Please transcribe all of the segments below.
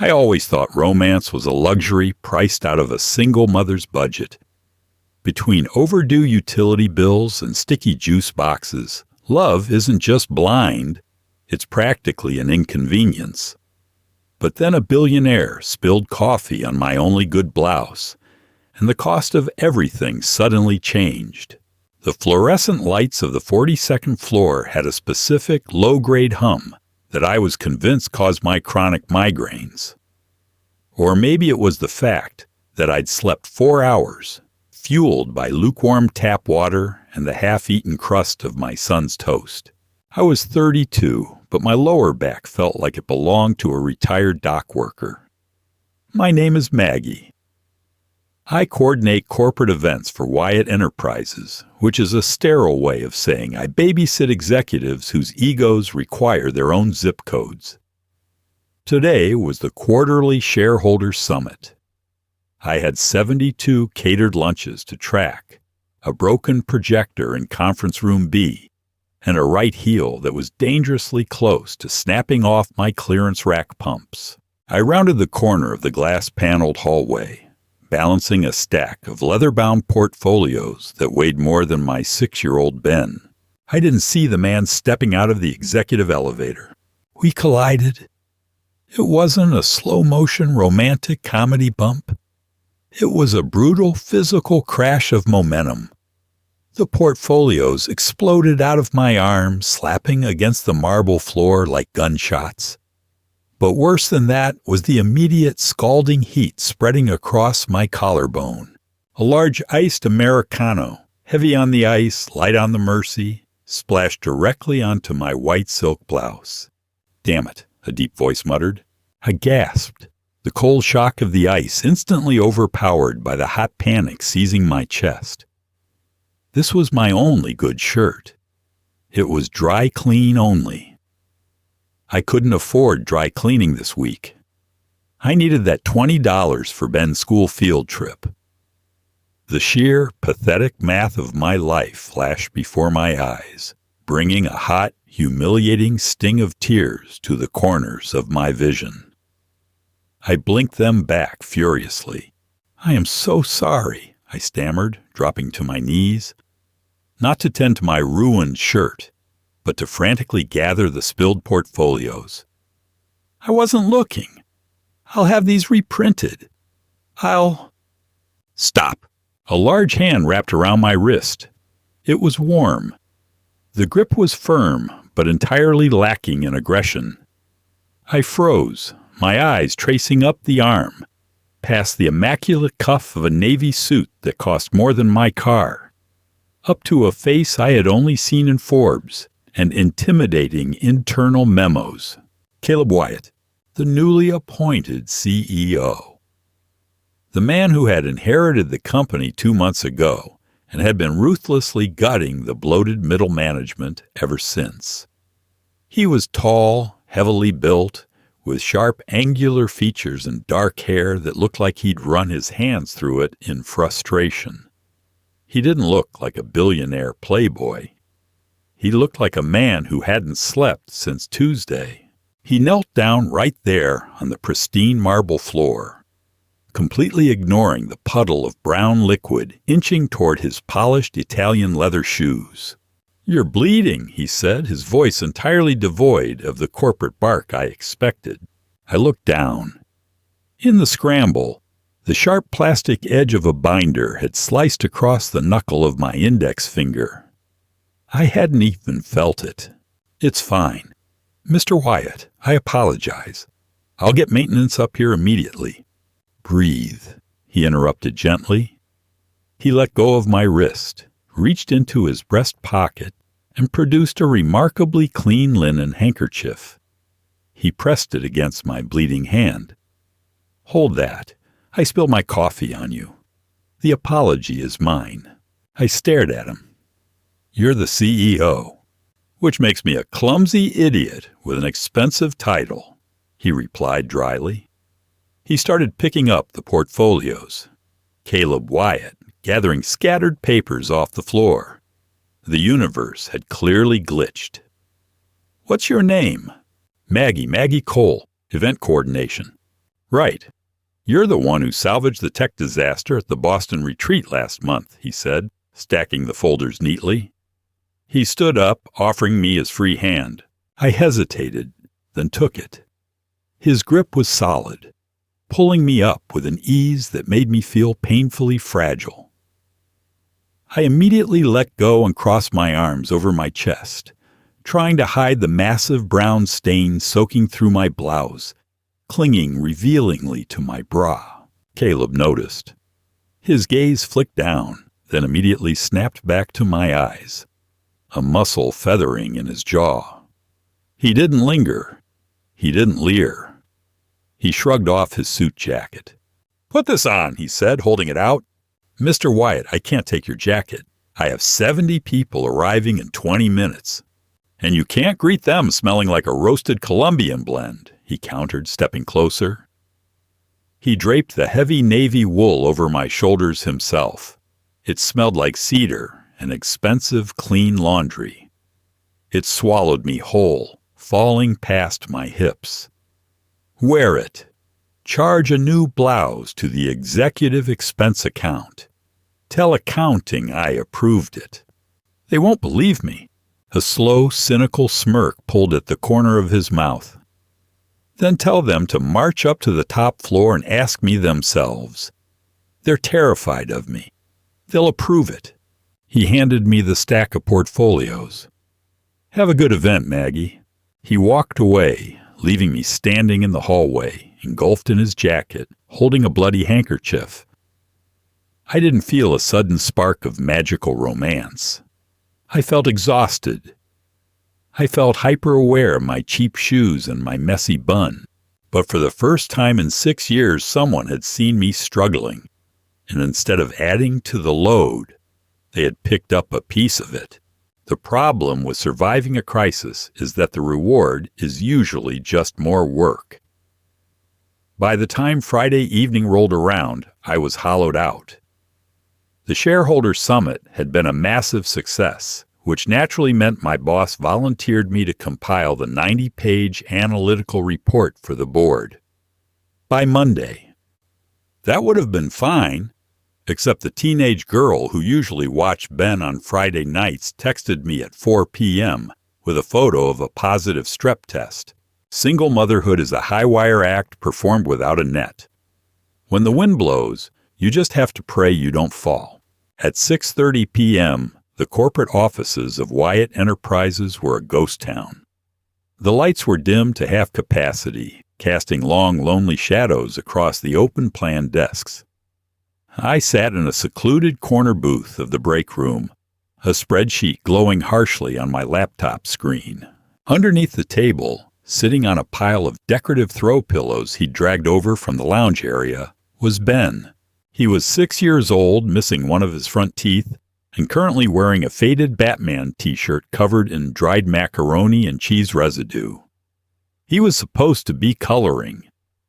I always thought romance was a luxury priced out of a single mother's budget. Between overdue utility bills and sticky juice boxes, love isn't just blind, it's practically an inconvenience. But then a billionaire spilled coffee on my only good blouse, and the cost of everything suddenly changed. The fluorescent lights of the 42nd floor had a specific low-grade hum that I was convinced caused my chronic migraines. Or maybe it was the fact that I'd slept 4 hours, fueled by lukewarm tap water and the half-eaten crust of my son's toast. I was 32, but my lower back felt like it belonged to a retired dock worker. My name is Maggie. I coordinate corporate events for Wyatt Enterprises, which is a sterile way of saying I babysit executives whose egos require their own zip codes. Today was the quarterly shareholder summit. I had 72 catered lunches to track, a broken projector in conference room B, and a right heel that was dangerously close to snapping off my clearance rack pumps. I rounded the corner of the glass-paneled hallway, balancing a stack of leather-bound portfolios that weighed more than my 6-year-old Ben. I didn't see the man stepping out of the executive elevator. We collided. It wasn't a slow-motion romantic comedy bump. It was a brutal physical crash of momentum. The portfolios exploded out of my arms, slapping against the marble floor like gunshots. But worse than that was the immediate scalding heat spreading across my collarbone. A large iced Americano, heavy on the ice, light on the mercy, splashed directly onto my white silk blouse. "Damn it," a deep voice muttered. I gasped, the cold shock of the ice instantly overpowered by the hot panic seizing my chest. This was my only good shirt. It was dry clean only. I couldn't afford dry cleaning this week. I needed that $20 for Ben's school field trip. The sheer, pathetic math of my life flashed before my eyes, bringing a hot, humiliating sting of tears to the corners of my vision. I blinked them back furiously. "I am so sorry," I stammered, dropping to my knees. Not to tend to my ruined shirt, but to frantically gather the spilled portfolios. "I wasn't looking. I'll have these reprinted. I'll—" "Stop!" A large hand wrapped around my wrist. It was warm. The grip was firm, but entirely lacking in aggression. I froze, my eyes tracing up the arm, past the immaculate cuff of a navy suit that cost more than my car, up to a face I had only seen in Forbes, and intimidating internal memos. Caleb Wyatt, the newly appointed CEO. The man who had inherited the company 2 months ago and had been ruthlessly gutting the bloated middle management ever since. He was tall, heavily built, with sharp angular features and dark hair that looked like he'd run his hands through it in frustration. He didn't look like a billionaire playboy. He looked like a man who hadn't slept since Tuesday. He knelt down right there on the pristine marble floor, completely ignoring the puddle of brown liquid inching toward his polished Italian leather shoes. "You're bleeding," he said, his voice entirely devoid of the corporate bark I expected. I looked down. In the scramble, the sharp plastic edge of a binder had sliced across the knuckle of my index finger. I hadn't even felt it. "It's fine. Mr. Wyatt, I apologize. I'll get maintenance up here immediately." "Breathe," he interrupted gently. He let go of my wrist, reached into his breast pocket, and produced a remarkably clean linen handkerchief. He pressed it against my bleeding hand. "Hold that. I spilled my coffee on you. The apology is mine." I stared at him. "You're the CEO, which makes me a clumsy idiot with an expensive title," he replied dryly. He started picking up the portfolios. Caleb Wyatt gathering scattered papers off the floor. The universe had clearly glitched. "What's your name?" Maggie Cole, event coordination." Right. You're the one who salvaged the tech disaster at the Boston retreat last month, he said, stacking the folders neatly. He stood up, offering me his free hand. I hesitated, then took it. His grip was solid, pulling me up with an ease that made me feel painfully fragile. I immediately let go and crossed my arms over my chest, trying to hide the massive brown stain soaking through my blouse, clinging revealingly to my bra. Caleb noticed. His gaze flicked down, then immediately snapped back to my eyes, a muscle feathering in his jaw. He didn't linger. He didn't leer. He shrugged off his suit jacket. "Put this on," he said, holding it out. "Mr. Wyatt, I can't take your jacket. I have 70 people arriving in 20 minutes. And you can't greet them smelling like a roasted Colombian blend," he countered, stepping closer. He draped the heavy navy wool over my shoulders himself. It smelled like cedar and expensive, clean laundry. It swallowed me whole, falling past my hips. "Wear it. Charge a new blouse to the executive expense account. Tell accounting I approved it. They won't believe me." A slow, cynical smirk pulled at the corner of his mouth. "Then tell them to march up to the top floor and ask me themselves. They're terrified of me. They'll approve it." He handed me the stack of portfolios. "Have a good event, Maggie." He walked away, leaving me standing in the hallway, engulfed in his jacket, holding a bloody handkerchief. I didn't feel a sudden spark of magical romance. I felt exhausted. I felt hyper-aware of my cheap shoes and my messy bun. But for the first time in 6 years, someone had seen me struggling. And instead of adding to the load, they had picked up a piece of it. The problem with surviving a crisis is that the reward is usually just more work. By the time Friday evening rolled around, I was hollowed out. The shareholder summit had been a massive success, which naturally meant my boss volunteered me to compile the 90-page analytical report for the board. By Monday. That would have been fine, except the teenage girl who usually watched Ben on Friday nights texted me at 4 p.m. with a photo of a positive strep test. Single motherhood is a high-wire act performed without a net. When the wind blows, you just have to pray you don't fall. At 6:30 p.m., the corporate offices of Wyatt Enterprises were a ghost town. The lights were dimmed to half capacity, casting long, lonely shadows across the open-plan desks. I sat in a secluded corner booth of the break room, a spreadsheet glowing harshly on my laptop screen. Underneath the table, sitting on a pile of decorative throw pillows he'd dragged over from the lounge area, was Ben. He was 6 years old, missing one of his front teeth, and currently wearing a faded Batman t-shirt covered in dried macaroni and cheese residue. He was supposed to be coloring.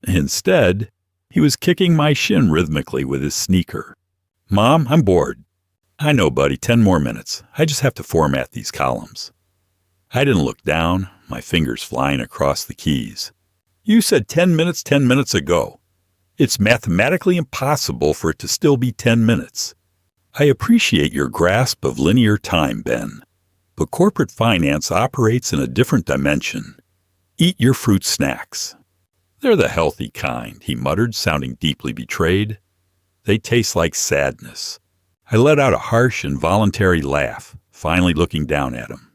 Instead, he was kicking my shin rhythmically with his sneaker. "Mom, I'm bored." "I know, buddy, 10 more minutes. I just have to format these columns." I didn't look down, my fingers flying across the keys. "You said 10 minutes ago. It's mathematically impossible for it to still be 10 minutes. I appreciate your grasp of linear time, Ben, but corporate finance operates in a different dimension. Eat your fruit snacks." "They're the healthy kind," he muttered, sounding deeply betrayed. "They taste like sadness." I let out a harsh, involuntary laugh, finally looking down at him.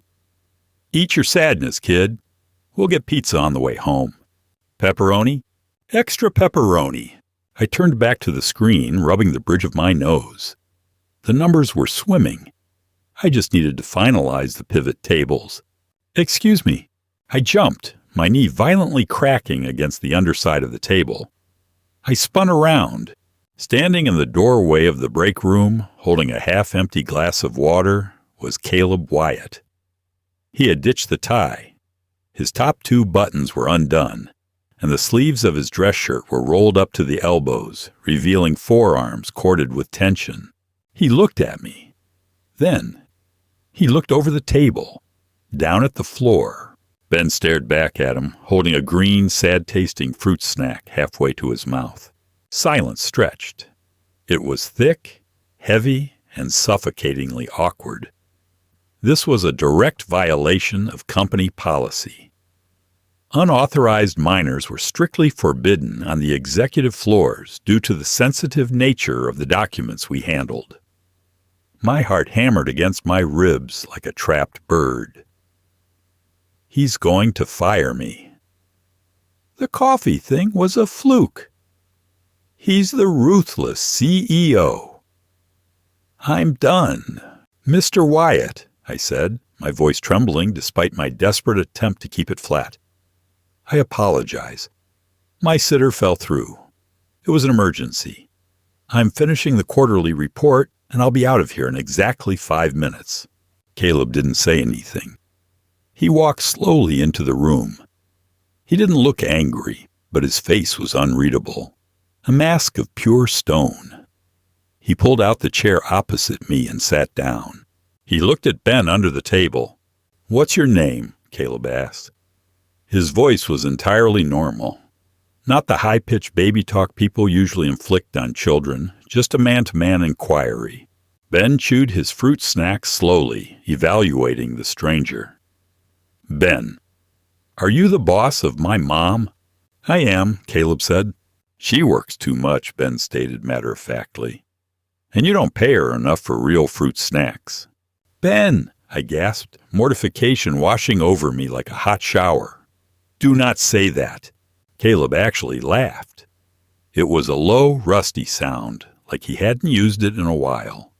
"Eat your sadness, kid. We'll get pizza on the way home." "Pepperoni?" "Extra pepperoni." I turned back to the screen, rubbing the bridge of my nose. The numbers were swimming. I just needed to finalize the pivot tables. "Excuse me." I jumped, my knee violently cracking against the underside of the table. I spun around. Standing in the doorway of the break room, holding a half-empty glass of water, was Caleb Wyatt. He had ditched the tie. His top 2 buttons were undone, and the sleeves of his dress shirt were rolled up to the elbows, revealing forearms corded with tension. He looked at me. Then, he looked over the table, down at the floor, Ben stared back at him, holding a green, sad-tasting fruit snack halfway to his mouth. Silence stretched. It was thick, heavy, and suffocatingly awkward. This was a direct violation of company policy. Unauthorized minors were strictly forbidden on the executive floors due to the sensitive nature of the documents we handled. My heart hammered against my ribs like a trapped bird. He's going to fire me. The coffee thing was a fluke. He's the ruthless CEO. I'm done. Mr. Wyatt, I said, my voice trembling despite my desperate attempt to keep it flat. I apologize. My sitter fell through. It was an emergency. I'm finishing the quarterly report, and I'll be out of here in exactly 5 minutes. Caleb didn't say anything. He walked slowly into the room. He didn't look angry, but his face was unreadable. A mask of pure stone. He pulled out the chair opposite me and sat down. He looked at Ben under the table. "What's your name?" Caleb asked. His voice was entirely normal. Not the high-pitched baby talk people usually inflict on children, just a man-to-man inquiry. Ben chewed his fruit snack slowly, evaluating the stranger. "Ben, are you the boss of my mom?" "I am," Caleb said. "She works too much," Ben stated matter-of-factly. "And you don't pay her enough for real fruit snacks." "Ben," I gasped, mortification washing over me like a hot shower. "Do not say that." Caleb actually laughed. It was a low, rusty sound, like he hadn't used it in a while.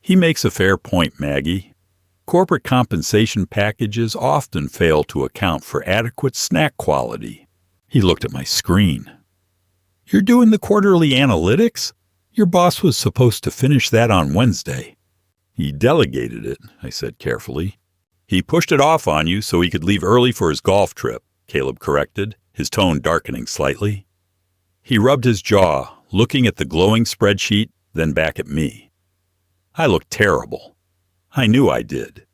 "He makes a fair point, Maggie. Corporate compensation packages often fail to account for adequate snack quality." He looked at my screen. "You're doing the quarterly analytics? Your boss was supposed to finish that on Wednesday." "He delegated it," I said carefully. "He pushed it off on you so he could leave early for his golf trip," Caleb corrected, his tone darkening slightly. He rubbed his jaw, looking at the glowing spreadsheet, then back at me. I looked terrible. I knew I did.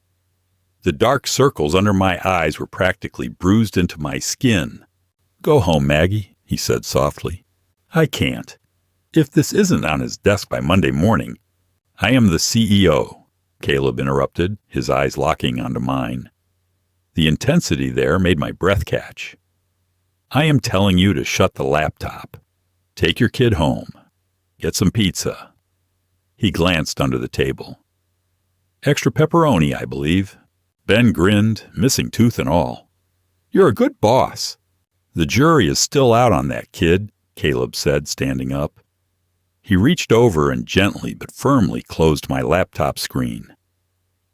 The dark circles under my eyes were practically bruised into my skin. "Go home, Maggie," he said softly. "I can't. If this isn't on his desk by Monday morning—" "I am the CEO," Caleb interrupted, his eyes locking onto mine. The intensity there made my breath catch. "I am telling you to shut the laptop. Take your kid home. Get some pizza." He glanced under the table. "Extra pepperoni, I believe." Ben grinned, missing tooth and all. "You're a good boss." "The jury is still out on that kid," Caleb said, standing up. He reached over and gently but firmly closed my laptop screen.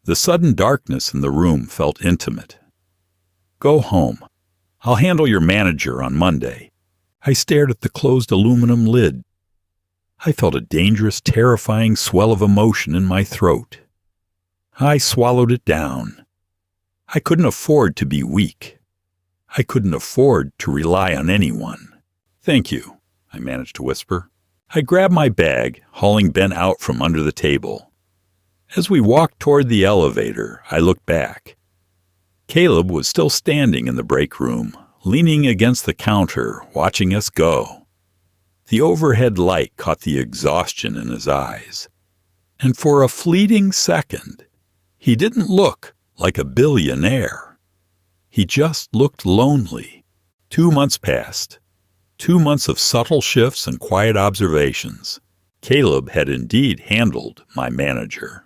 The sudden darkness in the room felt intimate. "Go home. I'll handle your manager on Monday." I stared at the closed aluminum lid. I felt a dangerous, terrifying swell of emotion in my throat. I swallowed it down. I couldn't afford to be weak. I couldn't afford to rely on anyone. "Thank you," I managed to whisper. I grabbed my bag, hauling Ben out from under the table. As we walked toward the elevator, I looked back. Caleb was still standing in the break room, leaning against the counter, watching us go. The overhead light caught the exhaustion in his eyes. And for a fleeting second, he didn't look like a billionaire. He just looked lonely. 2 months passed. 2 months of subtle shifts and quiet observations. Caleb had indeed handled my manager.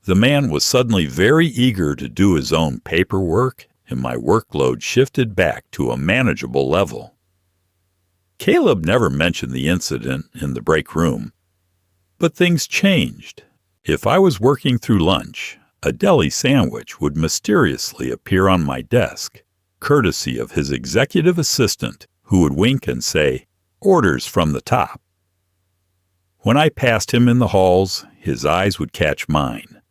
The man was suddenly very eager to do his own paperwork, and my workload shifted back to a manageable level. Caleb never mentioned the incident in the break room. But things changed. If I was working through lunch, a deli sandwich would mysteriously appear on my desk, courtesy of his executive assistant, who would wink and say, "Orders from the top." When I passed him in the halls, his eyes would catch mine.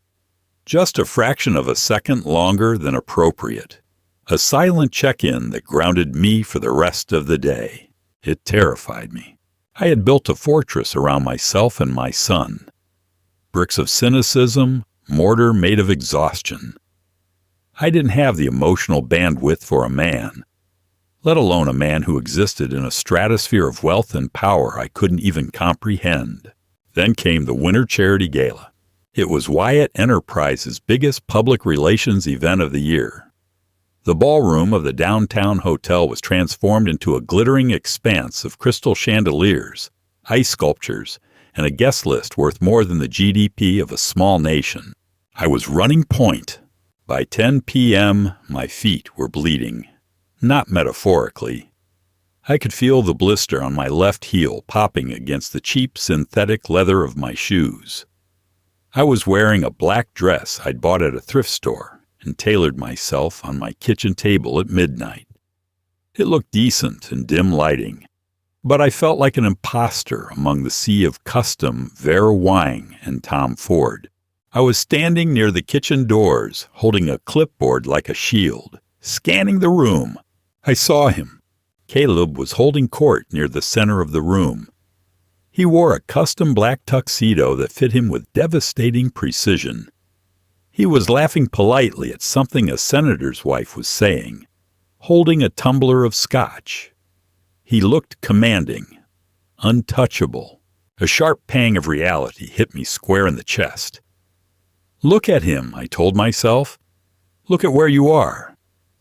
Just a fraction of a second longer than appropriate. A silent check-in that grounded me for the rest of the day. It terrified me. I had built a fortress around myself and my son. Bricks of cynicism, mortar made of exhaustion. I didn't have the emotional bandwidth for a man, let alone a man who existed in a stratosphere of wealth and power I couldn't even comprehend. Then came the Winter Charity Gala. It was Wyatt Enterprises' biggest public relations event of the year. The ballroom of the downtown hotel was transformed into a glittering expanse of crystal chandeliers, ice sculptures, and a guest list worth more than the GDP of a small nation. I was running point. By 10 p.m., my feet were bleeding. Not metaphorically. I could feel the blister on my left heel popping against the cheap synthetic leather of my shoes. I was wearing a black dress I'd bought at a thrift store and tailored myself on my kitchen table at midnight. It looked decent in dim lighting, but I felt like an imposter among the sea of custom Vera Wang and Tom Ford. I was standing near the kitchen doors, holding a clipboard like a shield, scanning the room. I saw him. Caleb was holding court near the center of the room. He wore a custom black tuxedo that fit him with devastating precision. He was laughing politely at something a senator's wife was saying, holding a tumbler of scotch. He looked commanding, untouchable. A sharp pang of reality hit me square in the chest. Look at him, I told myself. Look at where you are.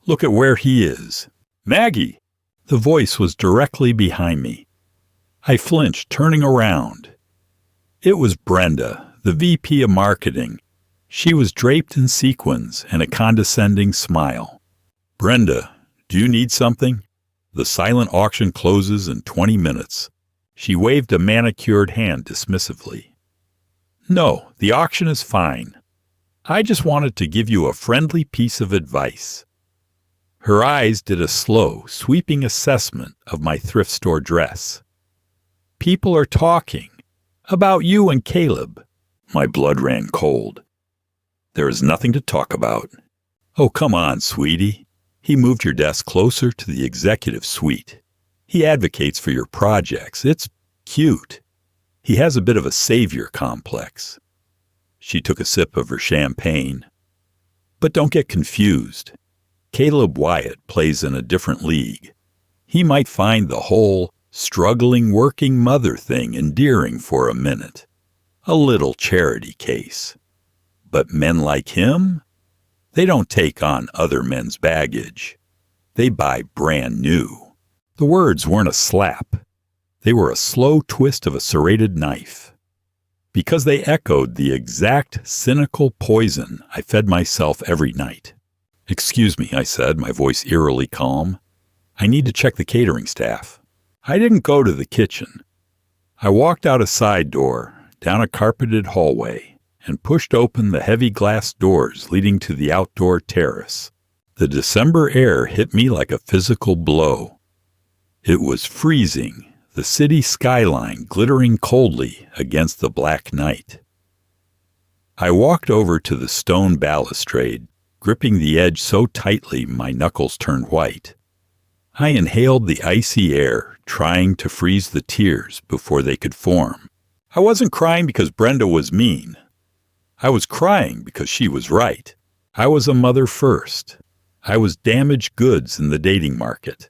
Look at where he is. Maggie! The voice was directly behind me. I flinched, turning around. It was Brenda, the VP of Marketing. She was draped in sequins and a condescending smile. Brenda, do you need something? The silent auction closes in 20 minutes. She waved a manicured hand dismissively. No, the auction is fine. I just wanted to give you a friendly piece of advice. Her eyes did a slow, sweeping assessment of my thrift store dress. People are talking about you and Caleb. My blood ran cold. There is nothing to talk about. Oh, come on, sweetie. He moved your desk closer to the executive suite. He advocates for your projects. It's cute. He has a bit of a savior complex. She took a sip of her champagne. But don't get confused. Caleb Wyatt plays in a different league. He might find the whole struggling working mother thing endearing for a minute. A little charity case. But men like him? They don't take on other men's baggage. They buy brand new. The words weren't a slap. They were a slow twist of a serrated knife. Because they echoed the exact cynical poison I fed myself every night. Excuse me, I said, my voice eerily calm. I need to check the catering staff. I didn't go to the kitchen. I walked out a side door, down a carpeted hallway, and pushed open the heavy glass doors leading to the outdoor terrace. The December air hit me like a physical blow. It was freezing, the city skyline glittering coldly against the black night. I walked over to the stone balustrade, gripping the edge so tightly my knuckles turned white. I inhaled the icy air, trying to freeze the tears before they could form. I wasn't crying because Brenda was mean. I was crying because she was right. I was a mother first. I was damaged goods in the dating market.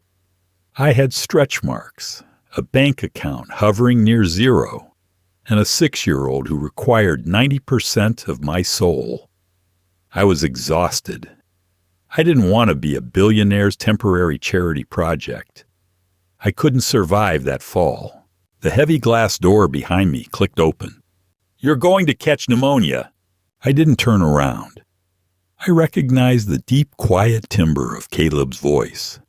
I had stretch marks, a bank account hovering near zero, and a 6-year-old who required 90% of my soul. I was exhausted. I didn't want to be a billionaire's temporary charity project. I couldn't survive that fall. The heavy glass door behind me clicked open. You're going to catch pneumonia. I didn't turn around. I recognized the deep, quiet timbre of Caleb's voice.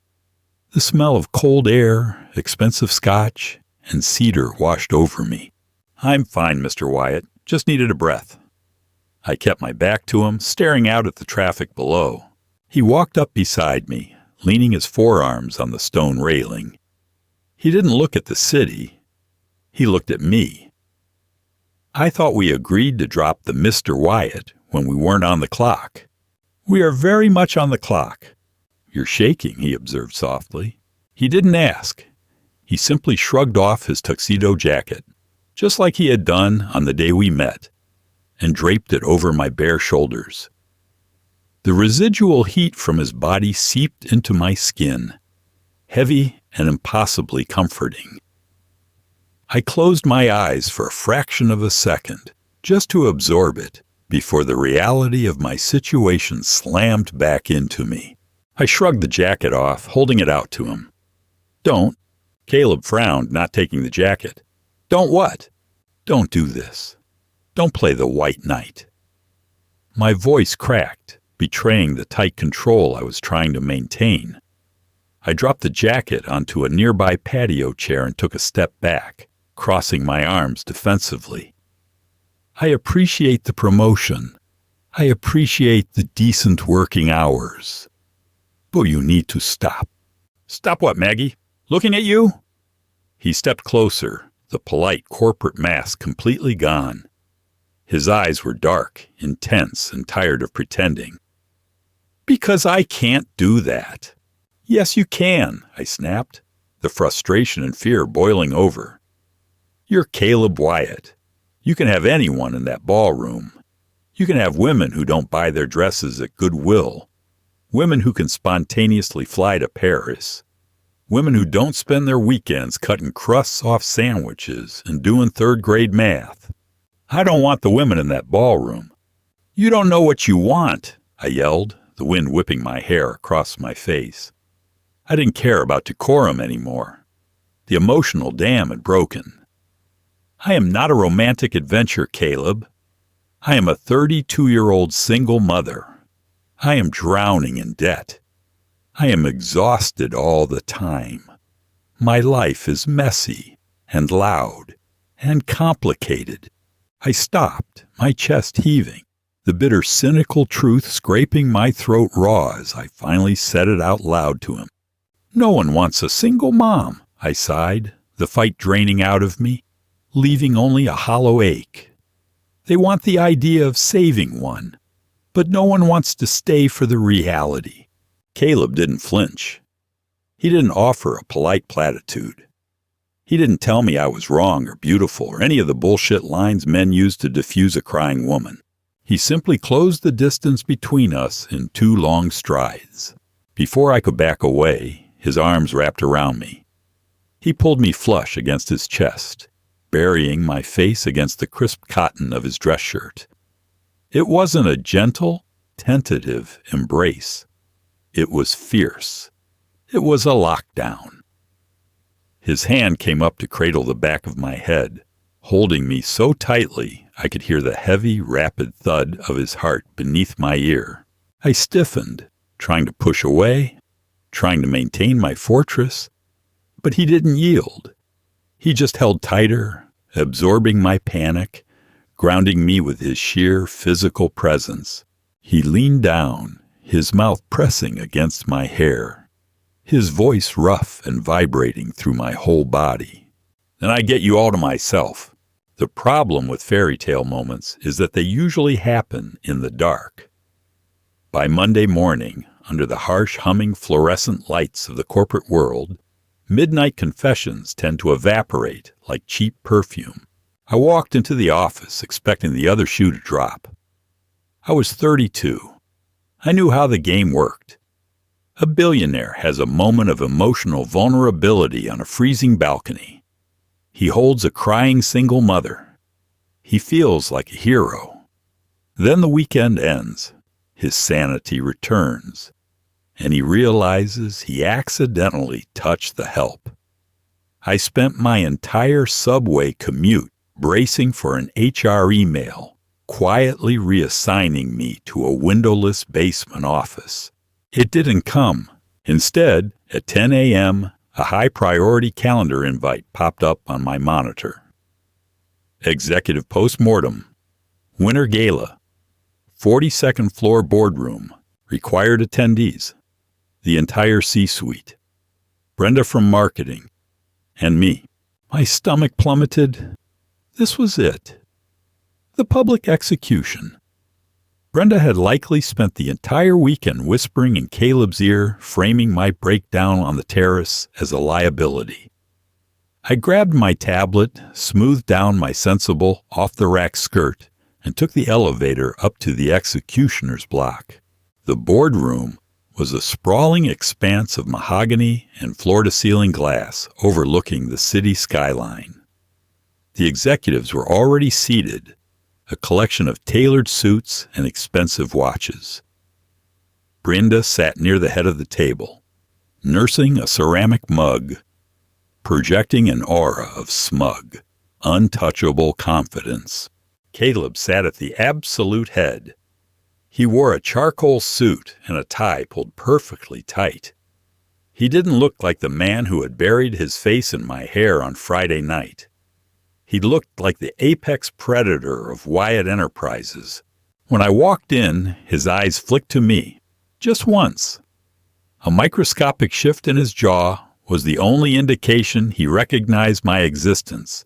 The smell of cold air, expensive scotch, and cedar washed over me. I'm fine, Mr. Wyatt. Just needed a breath. I kept my back to him, staring out at the traffic below. He walked up beside me, leaning his forearms on the stone railing. He didn't look at the city. He looked at me. I thought we agreed to drop the Mr. Wyatt when we weren't on the clock. We are very much on the clock. You're shaking, he observed softly. He didn't ask. He simply shrugged off his tuxedo jacket, just like he had done on the day we met, and draped it over my bare shoulders. The residual heat from his body seeped into my skin, heavy and impossibly comforting. I closed my eyes for a fraction of a second, just to absorb it, before the reality of my situation slammed back into me. I shrugged the jacket off, holding it out to him. "Don't." Caleb frowned, not taking the jacket. "Don't what?" "Don't do this. Don't play the white knight." My voice cracked, betraying the tight control I was trying to maintain. I dropped the jacket onto a nearby patio chair and took a step back, crossing my arms defensively. I appreciate the promotion. I appreciate the decent working hours. But you need to stop. "Stop what, Maggie? Looking at you?" He stepped closer, the polite corporate mask completely gone. His eyes were dark, intense, and tired of pretending. "Because I can't do that." "Yes, you can," I snapped, the frustration and fear boiling over. "You're Caleb Wyatt. You can have anyone in that ballroom. You can have women who don't buy their dresses at Goodwill, women who can spontaneously fly to Paris, women who don't spend their weekends cutting crusts off sandwiches and doing third-grade math. I don't want the women in that ballroom." "You don't know what you want," I yelled, the wind whipping my hair across my face. I didn't care about decorum anymore. The emotional dam had broken. "I am not a romantic adventure, Caleb. I am a 32-year-old single mother. I am drowning in debt. I am exhausted all the time. My life is messy and loud and complicated." I stopped, my chest heaving, the bitter, cynical truth scraping my throat raw as I finally said it out loud to him. "No one wants a single mom," I sighed, the fight draining out of me, leaving only a hollow ache. "They want the idea of saving one, but no one wants to stay for the reality." Caleb didn't flinch. He didn't offer a polite platitude. He didn't tell me I was wrong or beautiful or any of the bullshit lines men use to diffuse a crying woman. He simply closed the distance between us in 2 long strides. Before I could back away, his arms wrapped around me. He pulled me flush against his chest, burying my face against the crisp cotton of his dress shirt. It wasn't a gentle, tentative embrace. It was fierce. It was a lockdown. His hand came up to cradle the back of my head, holding me so tightly I could hear the heavy, rapid thud of his heart beneath my ear. I stiffened, trying to push away, trying to maintain my fortress, but he didn't yield. He just held tighter, absorbing my panic, grounding me with his sheer physical presence. He leaned down, his mouth pressing against my hair, his voice rough and vibrating through my whole body. "Then I get you all to myself. The problem with fairy tale moments is that they usually happen in the dark." By Monday morning, under the harsh humming fluorescent lights of the corporate world, midnight confessions tend to evaporate like cheap perfume. I walked into the office expecting the other shoe to drop. I was 32. I knew how the game worked. A billionaire has a moment of emotional vulnerability on a freezing balcony. He holds a crying single mother. He feels like a hero. Then the weekend ends. His sanity returns, and he realizes he accidentally touched the help. I spent my entire subway commute bracing for an HR email, quietly reassigning me to a windowless basement office. It didn't come. Instead, at 10 a.m., a high-priority calendar invite popped up on my monitor. Executive postmortem. Winter gala. 42nd floor boardroom. Required attendees. The entire C-suite. Brenda from marketing. And me. My stomach plummeted. This was it. The public execution. Brenda had likely spent the entire weekend whispering in Caleb's ear, framing my breakdown on the terrace as a liability. I grabbed my tablet, smoothed down my sensible, off-the-rack skirt, and took the elevator up to the executioner's block. The boardroom was a sprawling expanse of mahogany and floor-to-ceiling glass overlooking the city skyline. The executives were already seated, a collection of tailored suits and expensive watches. Brenda sat near the head of the table, nursing a ceramic mug, projecting an aura of smug, untouchable confidence. Caleb sat at the absolute head. He wore a charcoal suit and a tie pulled perfectly tight. He didn't look like the man who had buried his face in my hair on Friday night. He looked like the apex predator of Wyatt Enterprises. When I walked in, his eyes flicked to me, just once. A microscopic shift in his jaw was the only indication he recognized my existence,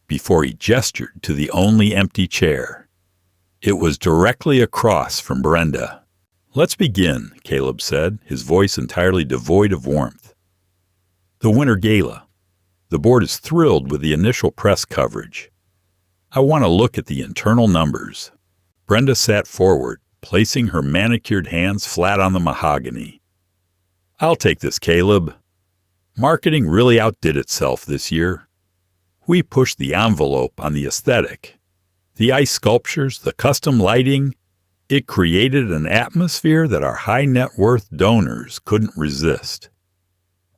before he gestured to the only empty chair. It was directly across from Brenda. "Let's begin," Caleb said, his voice entirely devoid of warmth. "The Winter Gala. The board is thrilled with the initial press coverage. I want to look at the internal numbers." Brenda sat forward, placing her manicured hands flat on the mahogany. "I'll take this, Caleb. Marketing really outdid itself this year. We pushed the envelope on the aesthetic. The ice sculptures, the custom lighting, it created an atmosphere that our high net worth donors couldn't resist.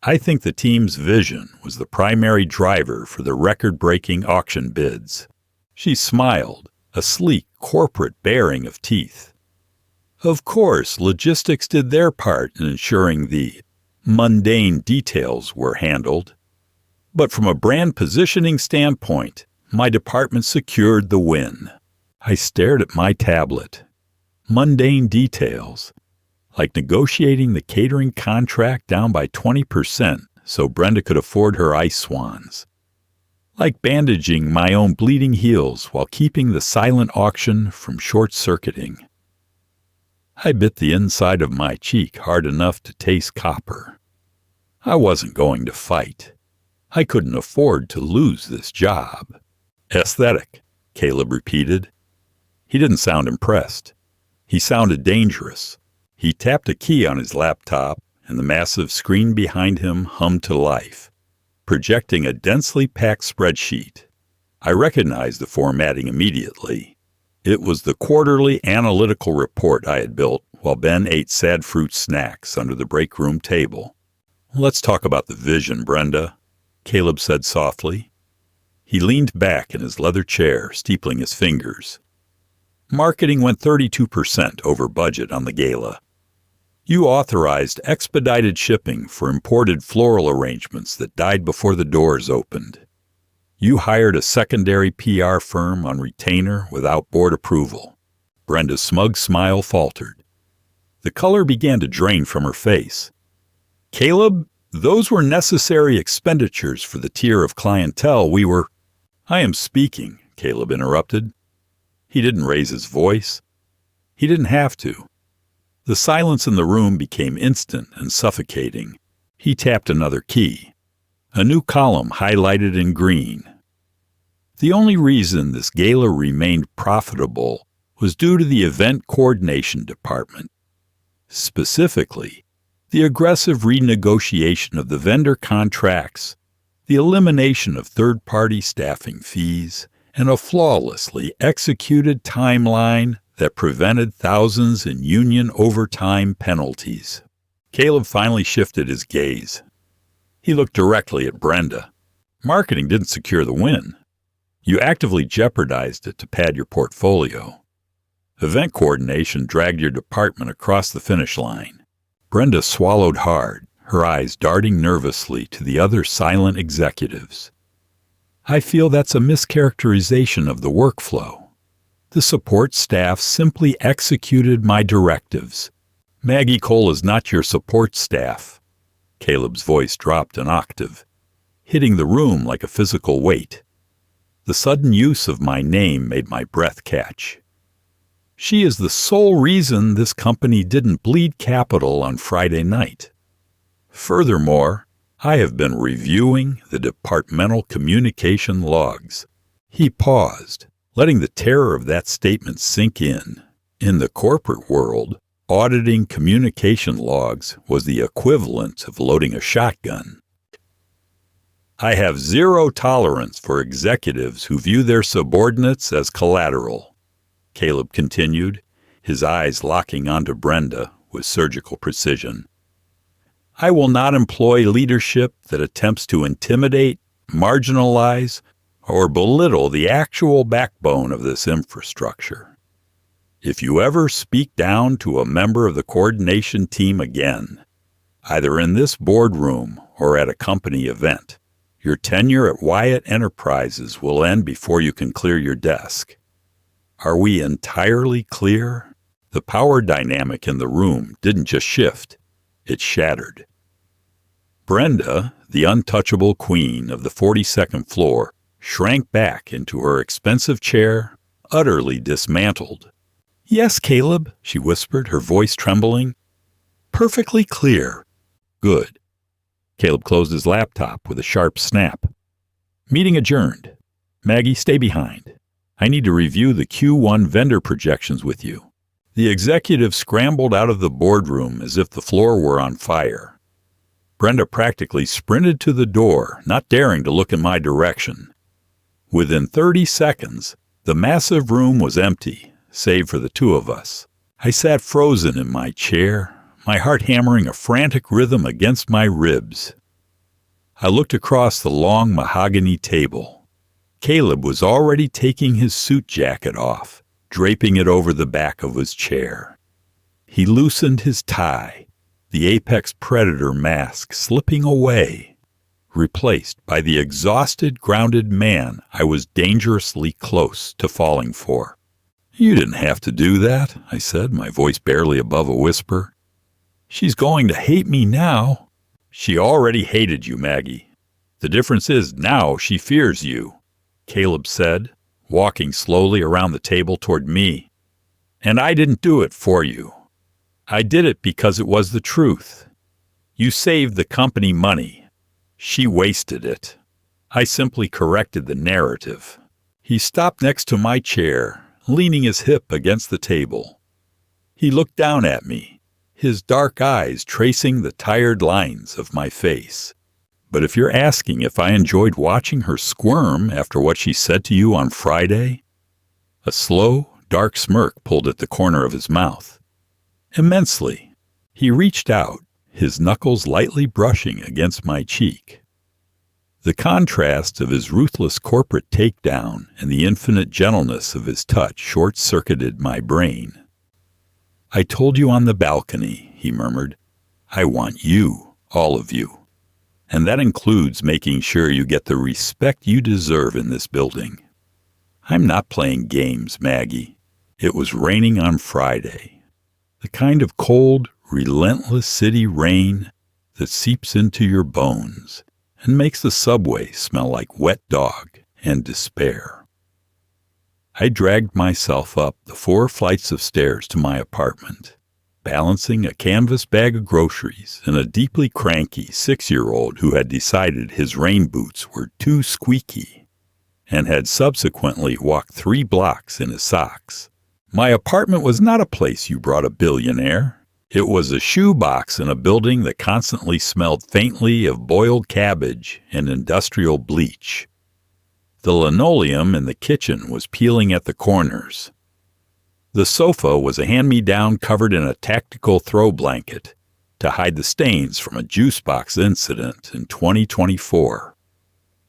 I think the team's vision was the primary driver for the record-breaking auction bids." She smiled, a sleek corporate baring of teeth. "Of course, logistics did their part in ensuring the mundane details were handled. But from a brand positioning standpoint, my department secured the win." I stared at my tablet. Mundane details, like negotiating the catering contract down by 20% so Brenda could afford her ice swans. Like bandaging my own bleeding heels while keeping the silent auction from short-circuiting. I bit the inside of my cheek hard enough to taste copper. I wasn't going to fight. I couldn't afford to lose this job. "Aesthetic," Caleb repeated. He didn't sound impressed. He sounded dangerous. He tapped a key on his laptop, and the massive screen behind him hummed to life, projecting a densely packed spreadsheet. I recognized the formatting immediately. It was the quarterly analytical report I had built while Ben ate sad fruit snacks under the break room table. "Let's talk about the vision, Brenda," Caleb said softly. He leaned back in his leather chair, steepling his fingers. "Marketing went 32% over budget on the gala. You authorized expedited shipping for imported floral arrangements that died before the doors opened. You hired a secondary PR firm on retainer without board approval." Brenda's smug smile faltered. The color began to drain from her face. "Caleb, those were necessary expenditures for the tier of clientele we were—" "I am speaking," Caleb interrupted. He didn't raise his voice. He didn't have to. The silence in the room became instant and suffocating. He tapped another key. A new column highlighted in green. The only reason this gala remained profitable was due to the event coordination department. Specifically, the aggressive renegotiation of the vendor contracts, the elimination of third-party staffing fees, and a flawlessly executed timeline that prevented thousands in union overtime penalties. Caleb finally shifted his gaze. He looked directly at Brenda. "Marketing didn't secure the win. You actively jeopardized it to pad your portfolio. Event coordination dragged your department across the finish line." Brenda swallowed hard, her eyes darting nervously to the other silent executives. "I feel that's a mischaracterization of the workflow. The support staff simply executed my directives. Maggie Cole is not your support staff." Caleb's voice dropped an octave, hitting the room like a physical weight. The sudden use of my name made my breath catch. "She is the sole reason this company didn't bleed capital on Friday night. Furthermore, I have been reviewing the departmental communication logs." He paused, letting the terror of that statement sink in. In the corporate world, auditing communication logs was the equivalent of loading a shotgun. I have zero tolerance for executives who view their subordinates as collateral, Caleb continued, his eyes locking onto Brenda with surgical precision. I will not employ leadership that attempts to intimidate, marginalize, or belittle the actual backbone of this infrastructure. If you ever speak down to a member of the coordination team again, either in this boardroom or at a company event, your tenure at Wyatt Enterprises will end before you can clear your desk. Are we entirely clear? The power dynamic in the room didn't just shift, it shattered. Brenda, the untouchable queen of the 42nd floor, shrank back into her expensive chair, utterly dismantled. Yes, Caleb, she whispered, her voice trembling. Perfectly clear. Good. Caleb closed his laptop with a sharp snap. Meeting adjourned. Maggie, stay behind. I need to review the Q1 vendor projections with you. The executive scrambled out of the boardroom as if the floor were on fire. Brenda practically sprinted to the door, not daring to look in my direction. Within 30 seconds, the massive room was empty, save for the two of us. I sat frozen in my chair, my heart hammering a frantic rhythm against my ribs. I looked across the long mahogany table. Caleb was already taking his suit jacket off, draping it over the back of his chair. He loosened his tie, the apex predator mask slipping away, replaced by the exhausted, grounded man I was dangerously close to falling for. You didn't have to do that, I said, my voice barely above a whisper. She's going to hate me now. She already hated you, Maggie. The difference is now she fears you, Caleb said, walking slowly around the table toward me. And I didn't do it for you. I did it because it was the truth. You saved the company money. She wasted it. I simply corrected the narrative. He stopped next to my chair, leaning his hip against the table. He looked down at me, his dark eyes tracing the tired lines of my face. But if you're asking if I enjoyed watching her squirm after what she said to you on Friday, a slow, dark smirk pulled at the corner of his mouth. Immensely. He reached out, his knuckles lightly brushing against my cheek. The contrast of his ruthless corporate takedown and the infinite gentleness of his touch short-circuited my brain. I told you on the balcony, he murmured. I want you, all of you. And that includes making sure you get the respect you deserve in this building. I'm not playing games, Maggie. It was raining on Friday. The kind of cold, relentless city rain that seeps into your bones and makes the subway smell like wet dog and despair. I dragged myself up the 4 flights of stairs to my apartment, balancing a canvas bag of groceries and a deeply cranky 6-year-old who had decided his rain boots were too squeaky and had subsequently walked 3 blocks in his socks. My apartment was not a place you brought a billionaire. It was a shoebox in a building that constantly smelled faintly of boiled cabbage and industrial bleach. The linoleum in the kitchen was peeling at the corners. The sofa was a hand-me-down covered in a tactical throw blanket to hide the stains from a juice box incident in 2024.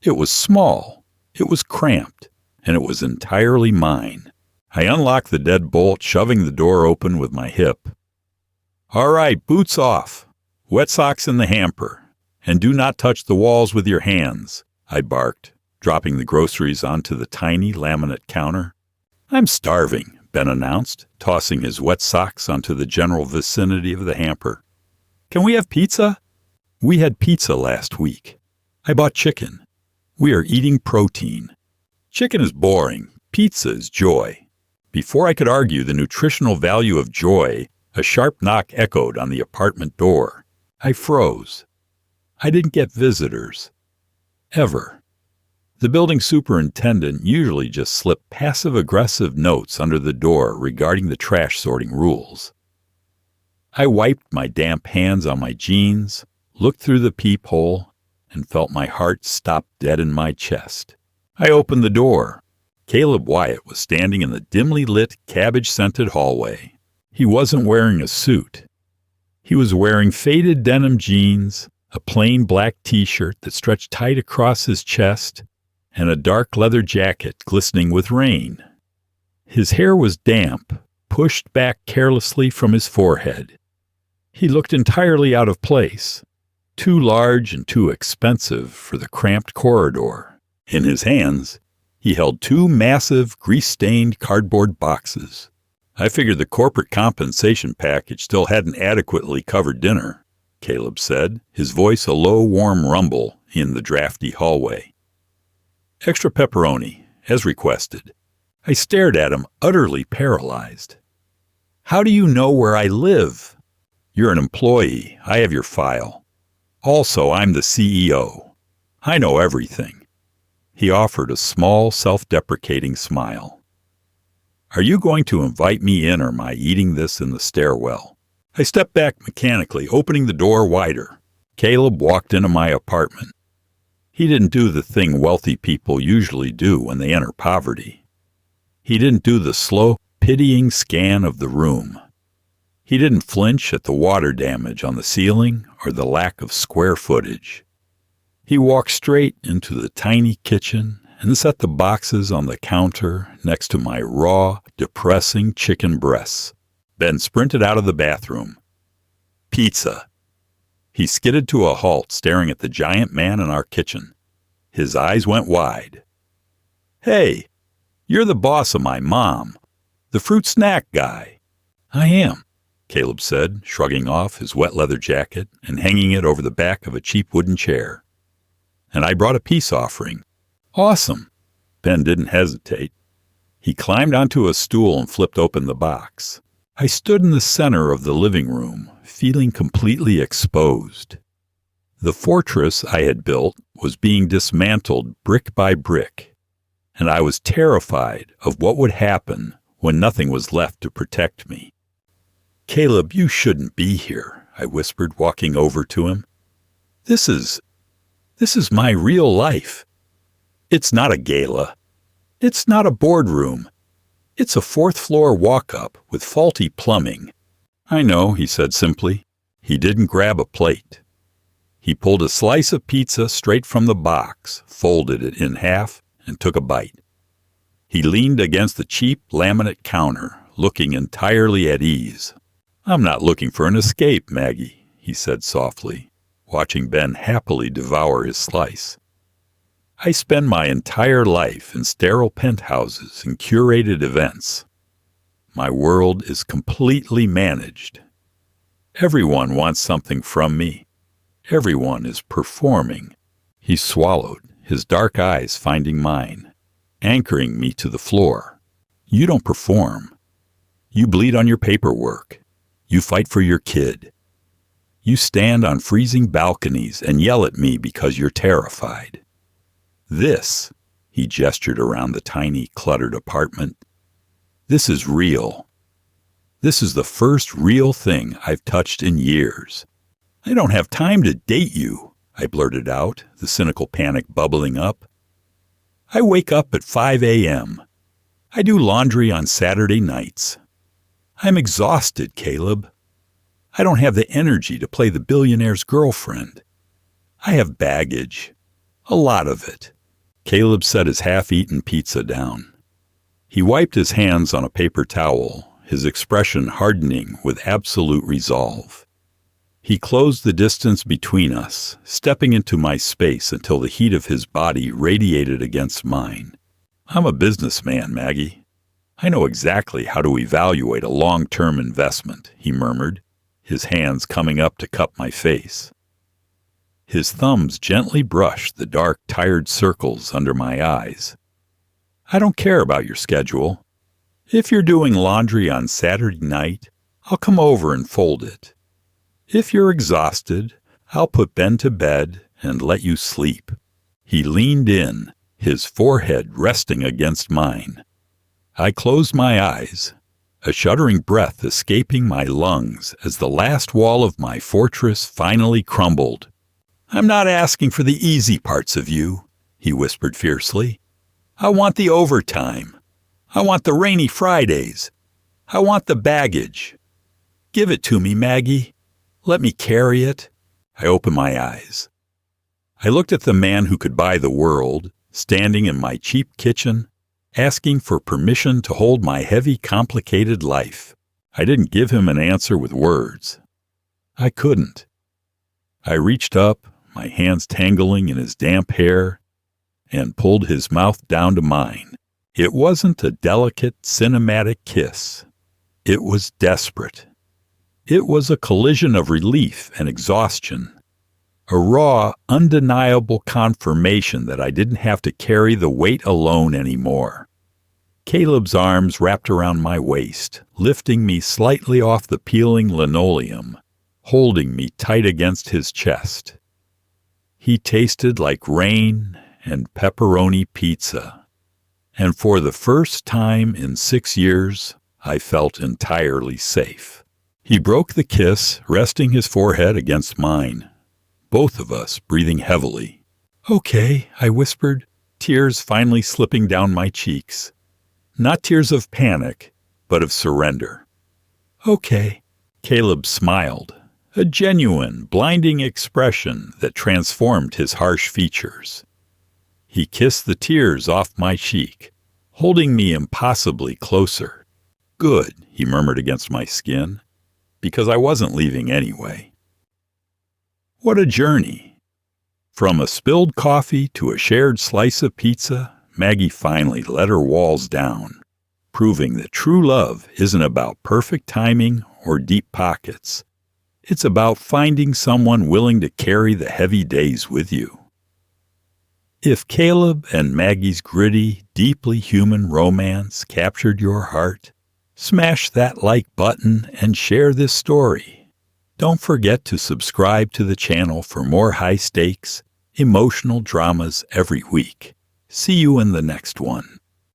It was small, it was cramped, and it was entirely mine. I unlocked the deadbolt, shoving the door open with my hip. All right, boots off, wet socks in the hamper, and do not touch the walls with your hands, I barked, dropping the groceries onto the tiny laminate counter. I'm starving, Ben announced, tossing his wet socks onto the general vicinity of the hamper. Can we have pizza? We had pizza last week. I bought chicken. We are eating protein. Chicken is boring. Pizza is joy. Before I could argue the nutritional value of joy, a sharp knock echoed on the apartment door. I froze. I didn't get visitors. Ever. The building superintendent usually just slipped passive-aggressive notes under the door regarding the trash sorting rules. I wiped my damp hands on my jeans, looked through the peephole, and felt my heart stop dead in my chest. I opened the door. Caleb Wyatt was standing in the dimly lit, cabbage-scented hallway. He wasn't wearing a suit. He was wearing faded denim jeans, a plain black t-shirt that stretched tight across his chest, and a dark leather jacket glistening with rain. His hair was damp, pushed back carelessly from his forehead. He looked entirely out of place, too large and too expensive for the cramped corridor. In his hands, he held two massive, grease-stained cardboard boxes. I figured the corporate compensation package still hadn't adequately covered dinner, Caleb said, his voice a low, warm rumble in the drafty hallway. Extra pepperoni, as requested. I stared at him, utterly paralyzed. How do you know where I live? You're an employee. I have your file. Also, I'm the CEO. I know everything. He offered a small, self-deprecating smile. Are you going to invite me in, or am I eating this in the stairwell? I stepped back mechanically, opening the door wider. Caleb walked into my apartment. He didn't do the thing wealthy people usually do when they enter poverty. He didn't do the slow, pitying scan of the room. He didn't flinch at the water damage on the ceiling or the lack of square footage. He walked straight into the tiny kitchen and set the boxes on the counter next to my raw, depressing chicken breasts. Ben sprinted out of the bathroom. Pizza. He skidded to a halt, staring at the giant man in our kitchen. His eyes went wide. Hey, you're the boss of my mom, the fruit snack guy. I am, Caleb said, shrugging off his wet leather jacket and hanging it over the back of a cheap wooden chair. And I brought a peace offering. Awesome. Ben didn't hesitate. He climbed onto a stool and flipped open the box. I stood in the center of the living room, feeling completely exposed. The fortress I had built was being dismantled brick by brick, and I was terrified of what would happen when nothing was left to protect me. Caleb, you shouldn't be here, I whispered, walking over to him. This is my real life. It's not a gala. It's not a boardroom. It's a fourth-floor walk-up with faulty plumbing. I know, he said simply. He didn't grab a plate. He pulled a slice of pizza straight from the box, folded it in half, and took a bite. He leaned against the cheap laminate counter, looking entirely at ease. I'm not looking for an escape, Maggie, he said softly, watching Ben happily devour his slice. I spend my entire life in sterile penthouses and curated events. My world is completely managed. Everyone wants something from me. Everyone is performing. He swallowed, his dark eyes finding mine, anchoring me to the floor. You don't perform. You bleed on your paperwork. You fight for your kid. You stand on freezing balconies and yell at me because you're terrified. This, he gestured around the tiny, cluttered apartment, this is real. This is the first real thing I've touched in years. I don't have time to date you, I blurted out, the cynical panic bubbling up. I wake up at 5 a.m. I do laundry on Saturday nights. I'm exhausted, Caleb. I don't have the energy to play the billionaire's girlfriend. I have baggage. A lot of it. Caleb set his half-eaten pizza down. He wiped his hands on a paper towel, his expression hardening with absolute resolve. He closed the distance between us, stepping into my space until the heat of his body radiated against mine. I'm a businessman, Maggie. I know exactly how to evaluate a long-term investment, he murmured, his hands coming up to cup my face. His thumbs gently brushed the dark, tired circles under my eyes. I don't care about your schedule. If you're doing laundry on Saturday night, I'll come over and fold it. If you're exhausted, I'll put Ben to bed and let you sleep. He leaned in, his forehead resting against mine. I closed my eyes. a shuddering breath escaping my lungs as the last wall of my fortress finally crumbled. "I'm not asking for the easy parts of you," he whispered fiercely. "I want the overtime. I want the rainy Fridays. I want the baggage. Give it to me, Maggie. Let me carry it." I opened my eyes. I looked at the man who could buy the world, standing in my cheap kitchen, asking for permission to hold my heavy, complicated life. I didn't give him an answer with words. I couldn't. I reached up, my hands tangling in his damp hair, and pulled his mouth down to mine. It wasn't a delicate, cinematic kiss. It was desperate. It was a collision of relief and exhaustion. A raw, undeniable confirmation that I didn't have to carry the weight alone anymore. Caleb's arms wrapped around my waist, lifting me slightly off the peeling linoleum, holding me tight against his chest. He tasted like rain and pepperoni pizza, and for the first time in 6 years, I felt entirely safe. He broke the kiss, resting his forehead against mine, both of us breathing heavily. "Okay," I whispered, tears finally slipping down my cheeks. Not tears of panic, but of surrender. "Okay." Caleb smiled, a genuine, blinding expression that transformed his harsh features. He kissed the tears off my cheek, holding me impossibly closer. "Good," he murmured against my skin, because I wasn't leaving anyway. What a journey! From a spilled coffee to a shared slice of pizza, Maggie finally let her walls down, proving that true love isn't about perfect timing or deep pockets. It's about finding someone willing to carry the heavy days with you. If Caleb and Maggie's gritty, deeply human romance captured your heart, smash that like button and share this story. Don't forget to subscribe to the channel for more high-stakes, emotional dramas every week. See you in the next one.